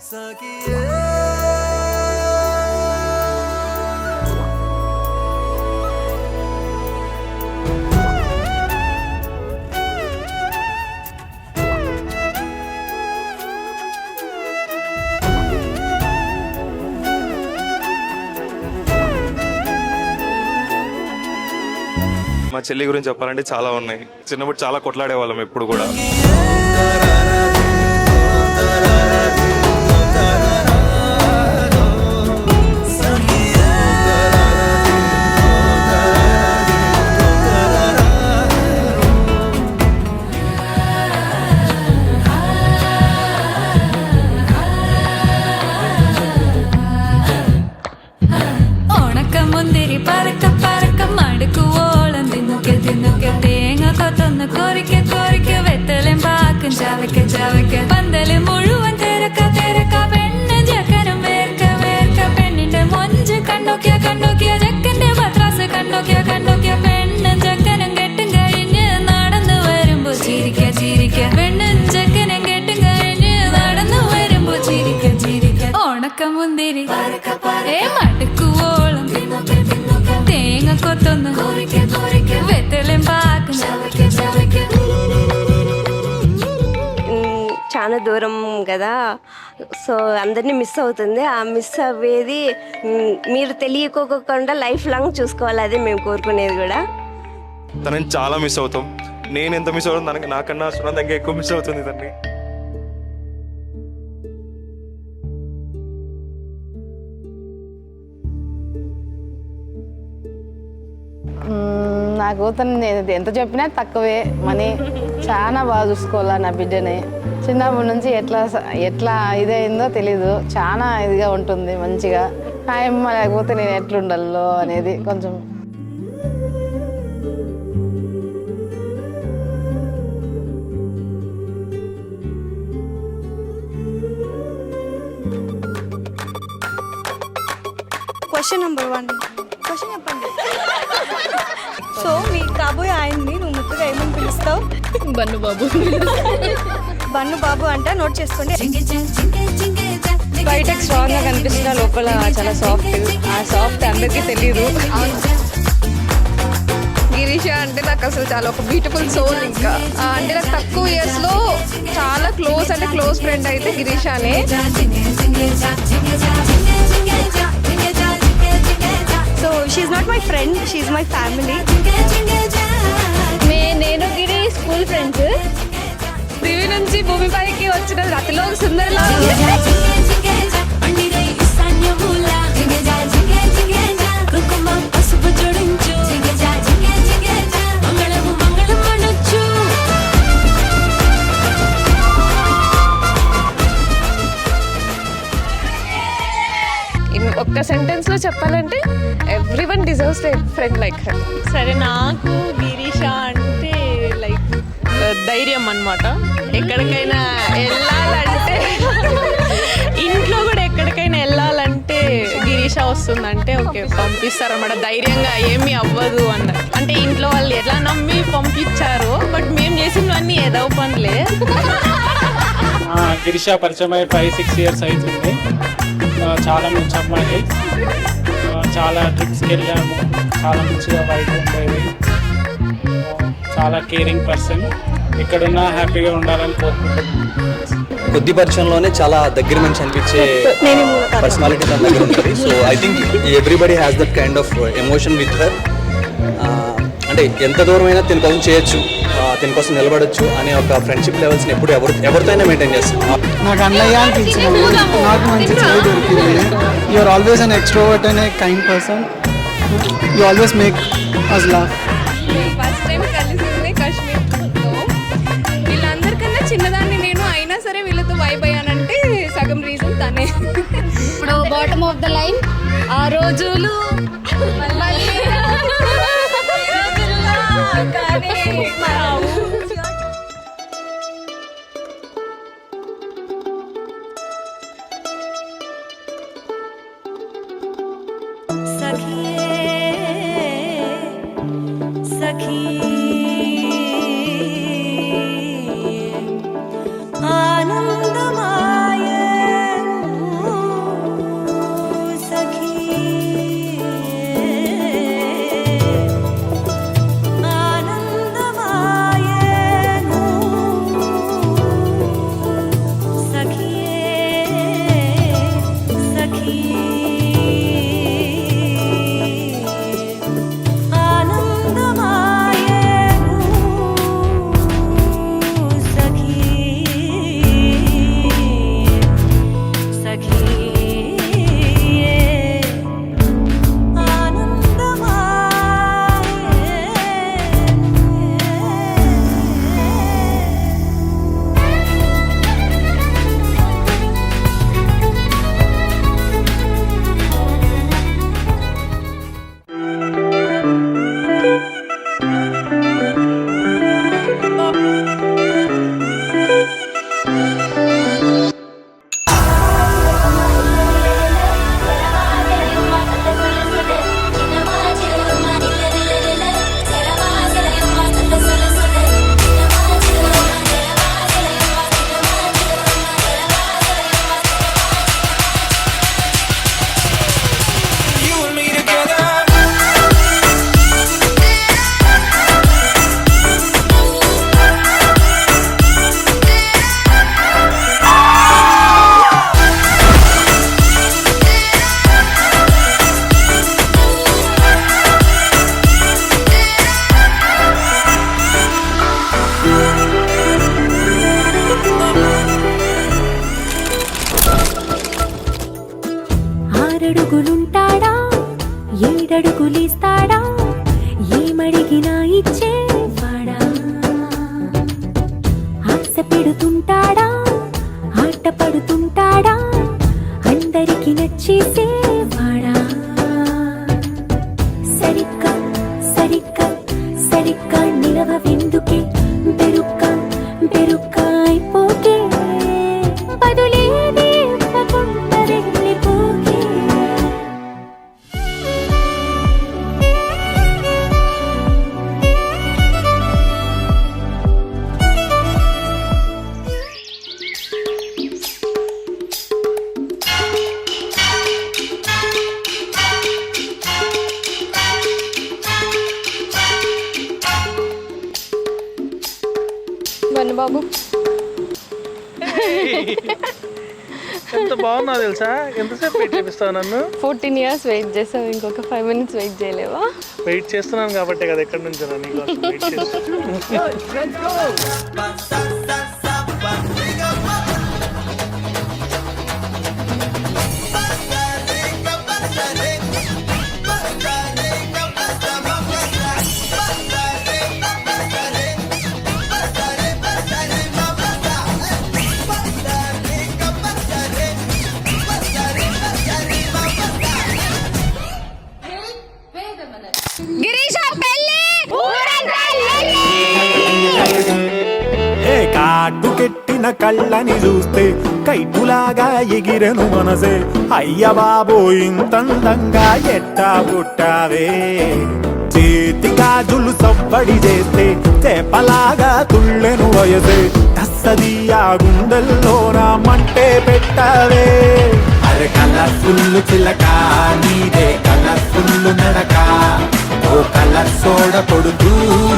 మా చెల్లి గురించి చెప్పాలంటే చాలా ఉన్నాయి. చిన్నప్పుడు చాలా కొట్లాడే వాళ్ళం ఎప్పుడు కూడా. പന്തല് മുഴുവൻ തിരക്ക തിരക്ക പെണ്ണ് ജക്കനും വേർക്ക വേർക്ക പെണ്ണിന്റെ മൊഞ്ച് കണ്ണോക്കിയ ജക്കന്റെ പത്രാസ് കണ്ണോക്കിയ പെണ്ണും ജക്കനും കെട്ടും കഴിഞ്ഞ് നടന്നു വരുമ്പോ ചിരിക്ക പെണ്ണും ജക്കനും കെട്ടും കഴിഞ്ഞ് നടന്നു വരുമ്പോ ചിരിക്ക ഉണക്കമുന്തിരി മടുക്കുവോളം തേങ്ങ കൊത്തൊന്ന് വെത്തലും പാക്കും చాలా దూరం కదా, సో అందరినీ మిస్ అవుతుంది. ఆ మిస్ అవ్వేది మీరు తెలియకోకుండా లైఫ్ లాంగ్ చూసుకోవాలి, అదే మేము కోరుకునేది కూడా. తనని చాలా మిస్ అవుతాం. నేను ఎంత మిస్ అవుతాను తనకి, నాకన్నా సునంద ఇంకా ఎక్కువ మిస్ అవుతుంది తనని. నాకు తను ఎంత చెప్పినా తక్కువే. మనీ చాలా బాగా చూసుకోవాలా నా బిడ్డని. చిన్నప్పటి నుంచి ఎట్లా ఇదైందో తెలీదు, చాలా ఇదిగా ఉంటుంది మంచిగా. ఆయమ్మ లేకపోతే నేను ఎట్లుండాలో అనేది కొంచెం. క్వశ్చన్ నెంబర్ 1 క్వశ్చన్ చెప్పండి. సో మీ కాబోయే ఆయన్ని నువ్వు ముద్దుగా ఏమని పిలుస్తావు? బన్ను బాబు. బన్ను బాబు అంటే నోట్ చేసుకోండి. బయట స్ట్రాంగ్ గా కనిపిస్తున్న లోపల చాలా సాఫ్ట్. ఆ సాఫ్ట్ అందరికీ తెలీదు. గిరీష అంటే నాకు అసలు చాలా ఒక బ్యూటిఫుల్ సోల్. ఇంకా అంటే నాకు తక్కువ ఇయర్స్ లో చాలా క్లోజ్ ఫ్రెండ్ అయితే గిరీషానే. So she's not my friend, she's my family. నేను గిరి స్కూల్ ఫ్రెండ్స్. దివి నుంచి భూమిపైకి వచ్చిన అతిలో సుందరలా. ఒక్క సెంటెన్స్ లో చెప్పాలంటే everyone deserves a friend like her. సరే, నాకు గిరీష అంటే లైక్ ధైర్యం అన్నమాట. ఎక్కడికైనా వెళ్ళాలంటే ఇంట్లో కూడా ఎక్కడికైనా వెళ్ళాలంటే గిరీష వస్తుందంటే ఓకే పంపిస్తారన్నమాట. ధైర్యంగా ఏమీ అవ్వదు అన్నారు. అంటే ఇంట్లో వాళ్ళు ఎలా నమ్మి పంపించారు, బట్ మేము చేసినవన్నీ ఏదో పనులే. గిరీష పరిచయం అయ్యి 5-6 years అవుతుంది. చాలా మంచి అమ్మాయి. చాలా ట్రిప్స్కి వెళ్ళాము, చాలా మంచిగా వైఫ్ ఉండేది, చాలా కేరింగ్ పర్సన్. ఎక్కడున్నా హ్యాపీగా ఉండాలని కోరుకుంటున్నాను. కొద్ది పరిచయంలోనే చాలా దగ్గర మనిషి అనిపించే పర్సనాలిటీ తన దగ్గర ఉంటుంది. So I think everybody has that kind of emotion with her. అంటే ఎంత దూరమైనా తిన కోసం చేయొచ్చు, తిన కోసం నిలబడొచ్చు అనే ఒక ఫ్రెండ్షిప్ లెవెల్స్ని ఎప్పుడు ఎవరితో అయినా మెయింటైన్ చేస్తాను. నాకు అన్నయ్య అనిపించింది, నాకు మంచి చెయ్యి దొరికింది. You are always an extrovert and a kind person. You always make us laugh. First time కలిసింది కాశ్మీర్లో. వీళ్ళందరికన్నా చిన్నదాన్ని నేను, అయినా సరే వీళ్ళతో వైబ్ అయ్యానంటే సగం రీజన్ తనే. ఇప్పుడు బాటమ్ ఆఫ్ ద లైన్ ఆ రోజులు ఆరడుగులుంటాడా ఏడడుగులిస్తాడా ఏమడిగినా ఇచ్చేవాడా ఆశ పెడుతుంటాడా ఆట పడుతుంటాడా అందరికి నచ్చేసేవాడా సరిగ్గా సరిగ్గా సరిగ్గా నిలవెందుకే బెరుక్క బెరుక్క అయిపోకే బదులేది ఇవ్వకుండా వెళ్ళిపోకే బాబు ఎంత బాగున్నా తెలుసా? ఎంతసేపు వెయిట్ చేపిస్తావు నన్ను? 14 years వెయిట్ చేసావు, ఇంకొక 5 minutes వెయిట్ చేయలేవా? వెయిట్ చేస్తున్నాను కాబట్టి కదా ఎక్కడి నుంచి నీకోసం వెయిట్ చేస్తాను. ఏ కాటుకెట్టిన కళ్ళని చూస్తే కైటులాగా ఎగిరెను మనసే అయ్య బాబో ఇంతందంగా ఎట్టా పుట్టావే చేతి గాజులు సవ్వడి చేస్తే చేపలాగా తుళ్ళెను వయసే తస్సది ఆ గుండెల్లో నా మంటే పెట్టావే అరే కలర్ఫుల్ చిలక నీదే కలర్ఫుల్ నడక ఓ కలర్ సోడ కొడుతూ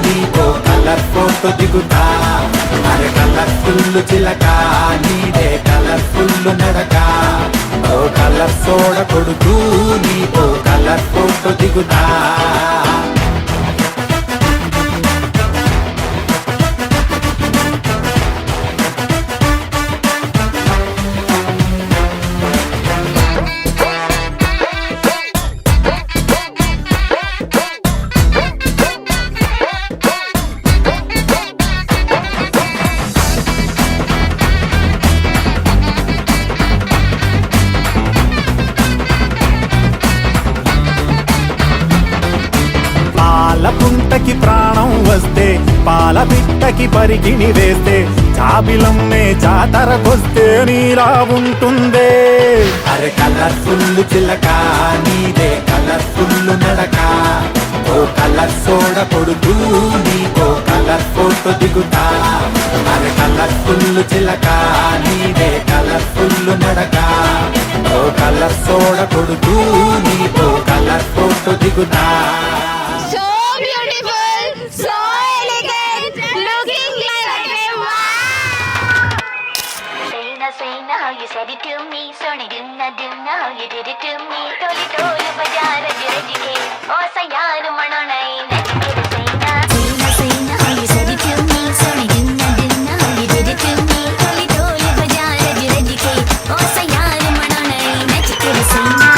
నీకో కలర్ ఫోటో దిగుతా అరే కలర్ఫుల్ చిలక నీదే కలర్ఫుల్ నడక ఓ కలర్ సోడ కొడుతూ నీకో కలర్ ఫోటో దిగుతా పాల పుంటకి ప్రాణం వస్తే పాల బిట్టకి పరికిని వేస్తే చాబిలమ్మే జాతరకొస్తే నీలా ఉంటుందే అరే కలర్ఫుల్ చిలక నీదే కలర్ఫుల్ నడక ఓ కలర్ సోడ కొడుతూ నీకో కలర్ ఫోటో దిగుతా అరే కలర్ఫుల్ చిలక నీదే కలర్ఫుల్ నడక ఓ కలర్ సోడ కొడుతూ నీకో కలర్ ఫోటో దిగుతా how you said it to me, sorry didn't how you did it to me, toli bazaar rajji ke o sayar manonai najke saina how you said it to me, sorry didn't how you did it to me, toli bazaar rajji ke o sayar manonai najke saina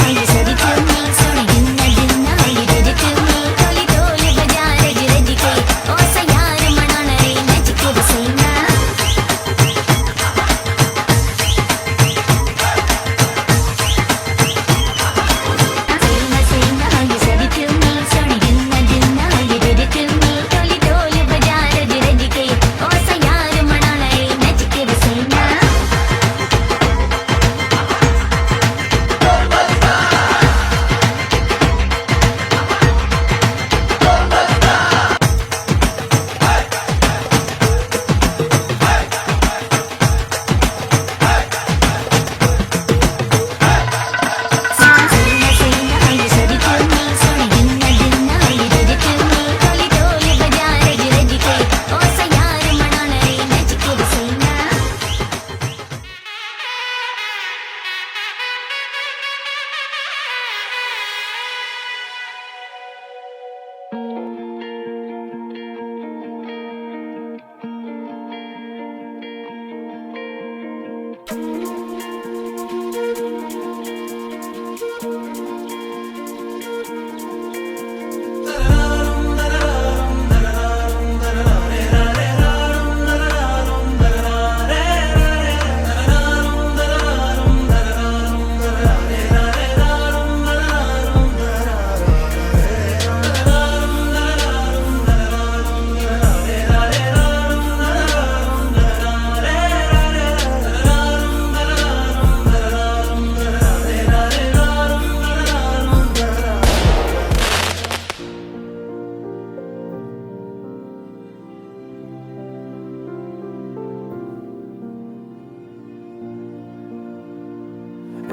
how you said it to me, sorry didn't how you did it to me, toli bazaar rajji ke o sayar manonai najke saina how you said it to me, sorry didn't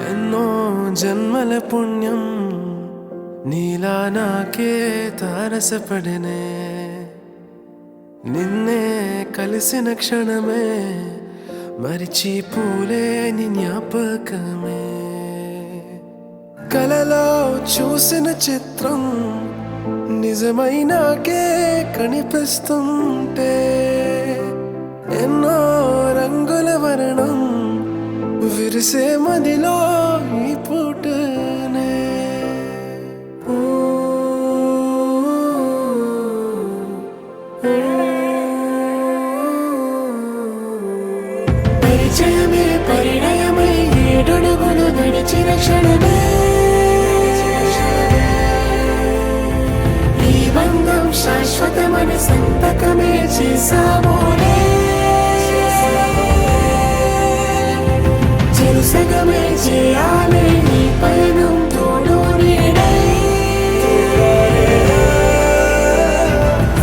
ఎన్నో జన్మల పుణ్యం నీలా నాకే తారసపడినే నిన్నే కలిసిన క్షణమే మరిచిపోలేని జ్ఞాపకమే కలలో చూసిన చిత్రం నిజమైనాకే కనిపిస్తుంటే ఎన్నో రంగుల వర్ణం విరిసే మదిలో ఈ పూటనే పరిచయమే పరిణయమై ఏడడుగులు నడిచిన క్షణమే ఈ బంధం శాశ్వతమని సంతకమే చేసామోనే చెరుసగమే చేయాలి ఈ పయనం తోడు నీడై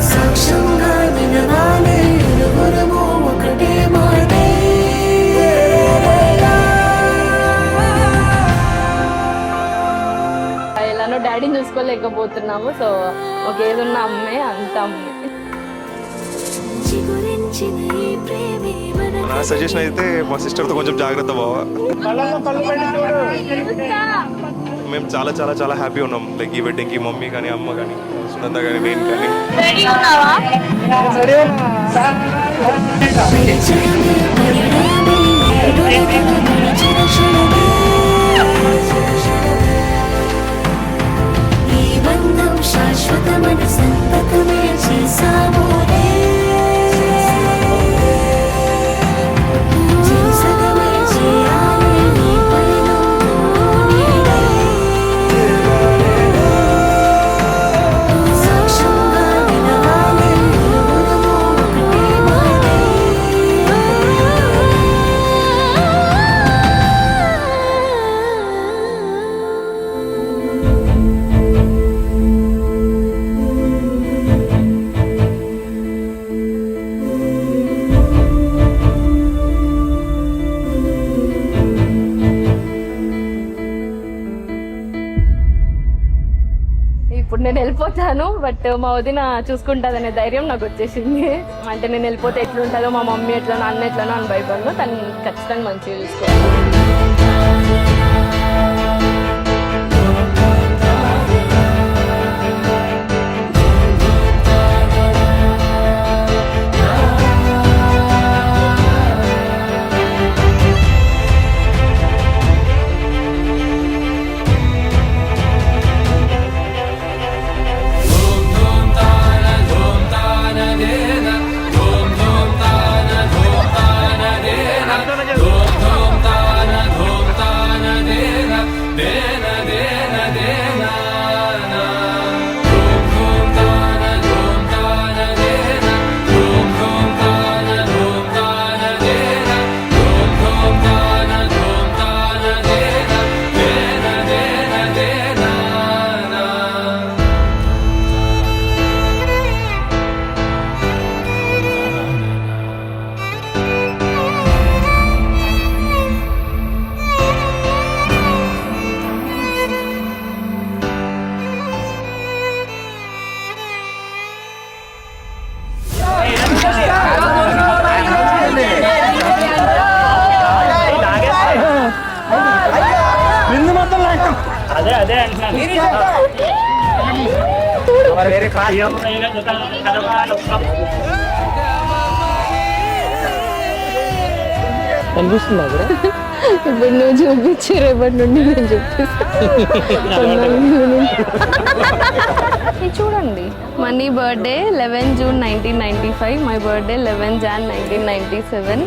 సాక్ష్యంగా వినవాలి ఇరువురము ఒకటే మాటే ఎలానో డాడీని చూసుకోలేకపోతున్నాము. సో ఒక ఏదున్న అమ్మే అంత అమ్మే. నా సజెషన్ అయితే మా సిస్టర్తో కొంచెం జాగ్రత్త బావా. మేము చాలా చాలా చాలా హ్యాపీ ఉన్నాం. లైక్ ఈ వెడ్డింగ్కి మమ్మీ కానీ అమ్మ కానీ సునంద కానీ నేను కానీ. ఈ బంధం శాశ్వతమని సంతకమే చేసామోనే చెరుసగమే చేయాలి ఈ పయనం నీడై సాక్ష్యంగా వినవాలి ఇరువురము ఒకటే మాటే ఇప్పుడు నేను వెళ్ళిపోతాను, బట్ మా వదిన చూసుకుంటుందనే ధైర్యం నాకు వచ్చేసింది. అంటే నేను వెళ్ళిపోతే ఎట్లుంటుందో, మా మమ్మీ ఎట్లనో అన్న ఎట్లనో అని భయపడను. తను ఖచ్చితంగా మంచిగా చూసుకోవాలి. అదే అదే కనిపిస్తుందా ఇప్పుడు నువ్వు చూపించి రేపటి నుండి నేను చూపిస్తాను. చూడండి, money birthday 11 June 1995, my birthday 11 Jan 1997,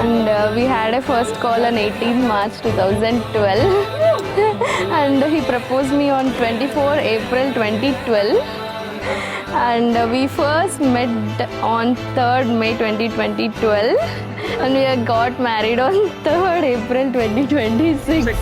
and we had a first call on 18 March 2012, and he proposed me on 24 April 2012, and we first met on 3rd May 2012, and we got married on 3rd April 2026.